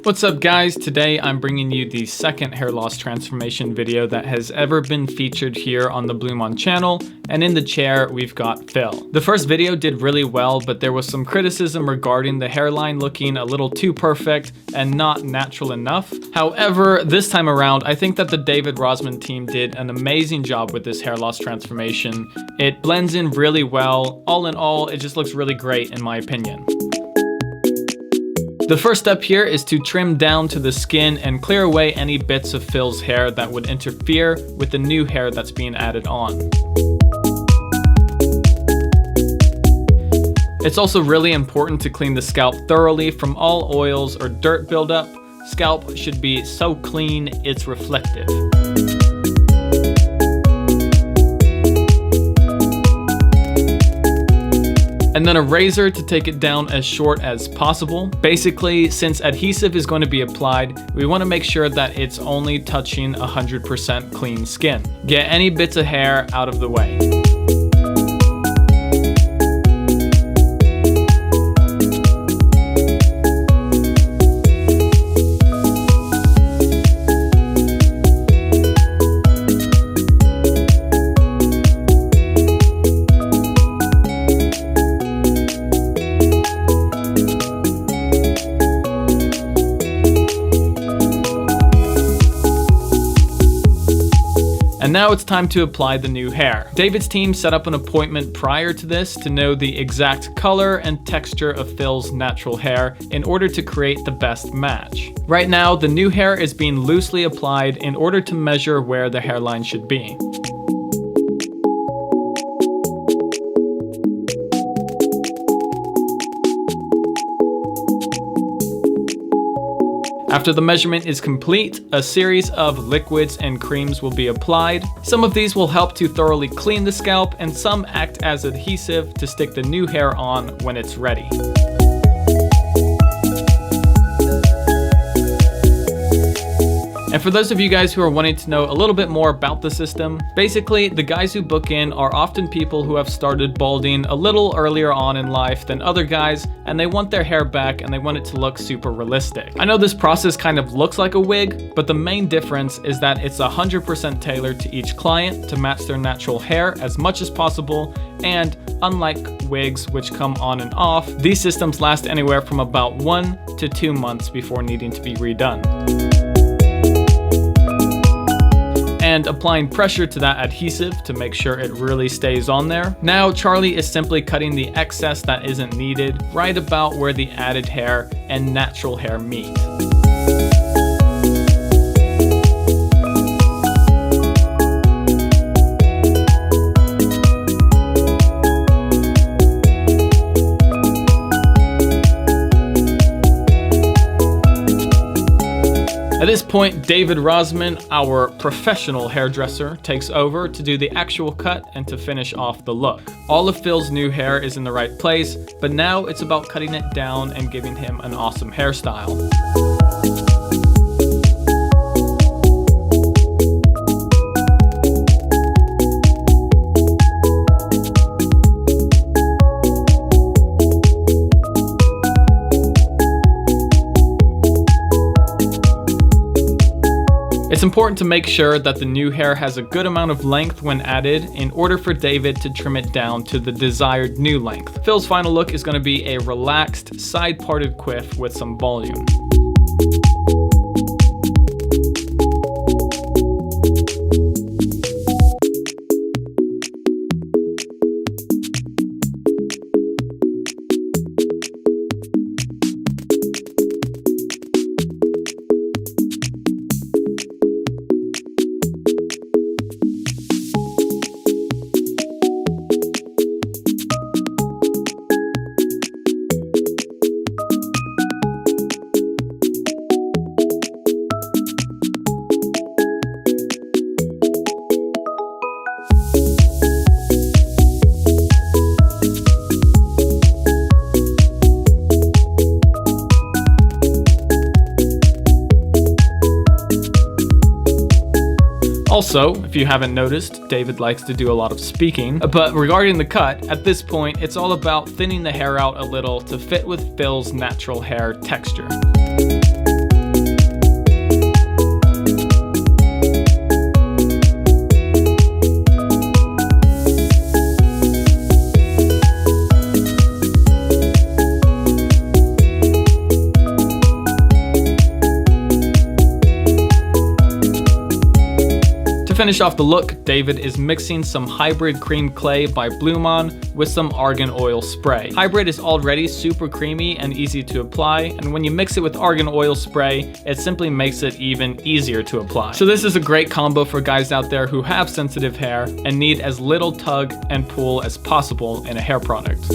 What's up guys, today I'm bringing you the second hair loss transformation video that has ever been featured here on the BluMaan channel, and in the chair we've got Phil. The first video did really well, but there was some criticism regarding the hairline looking a little too perfect and not natural enough. However, this time around I think that the David Rosman team did an amazing job with this hair loss transformation. It blends in really well. All in all, it just looks really great in my opinion. The first step here is to trim down to the skin and clear away any bits of Phil's hair that would interfere with the new hair that's being added on. It's also really important to clean the scalp thoroughly from all oils or dirt buildup. Scalp should be so clean it's reflective. And then a razor to take it down as short as possible. Basically, since adhesive is going to be applied, we want to make sure that it's only touching 100% clean skin. Get any bits of hair out of the way. And now it's time to apply the new hair. David's team set up an appointment prior to this to know the exact color and texture of Phil's natural hair in order to create the best match. Right now, the new hair is being loosely applied in order to measure where the hairline should be. After the measurement is complete, a series of liquids and creams will be applied. Some of these will help to thoroughly clean the scalp, and some act as adhesive to stick the new hair on when it's ready. And for those of you guys who are wanting to know a little bit more about the system, basically the guys who book in are often people who have started balding a little earlier on in life than other guys, and they want their hair back and they want it to look super realistic. I know this process kind of looks like a wig, but the main difference is that it's 100% tailored to each client to match their natural hair as much as possible, and unlike wigs which come on and off, these systems last anywhere from about 1 to 2 months before needing to be redone. And applying pressure to that adhesive to make sure it really stays on there. Now Charlie is simply cutting the excess that isn't needed right about where the added hair and natural hair meet. At this point, David Rosman, our professional hairdresser, takes over to do the actual cut and to finish off the look. All of Phil's new hair is in the right place, but now it's about cutting it down and giving him an awesome hairstyle. It's important to make sure that the new hair has a good amount of length when added in order for David to trim it down to the desired new length. Phil's final look is going to be a relaxed, side-parted quiff with some volume. Also, if you haven't noticed, David likes to do a lot of speaking, but regarding the cut, at this point, it's all about thinning the hair out a little to fit with Phil's natural hair texture. To finish off the look, David is mixing some Hybrid Cream Clay by BluMaan with some argan oil spray. Hybrid is already super creamy and easy to apply, and when you mix it with argan oil spray, it simply makes it even easier to apply. So this is a great combo for guys out there who have sensitive hair and need as little tug and pull as possible in a hair product.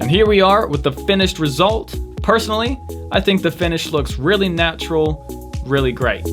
And here we are with the finished result. Personally, I think the finish looks really natural, really great.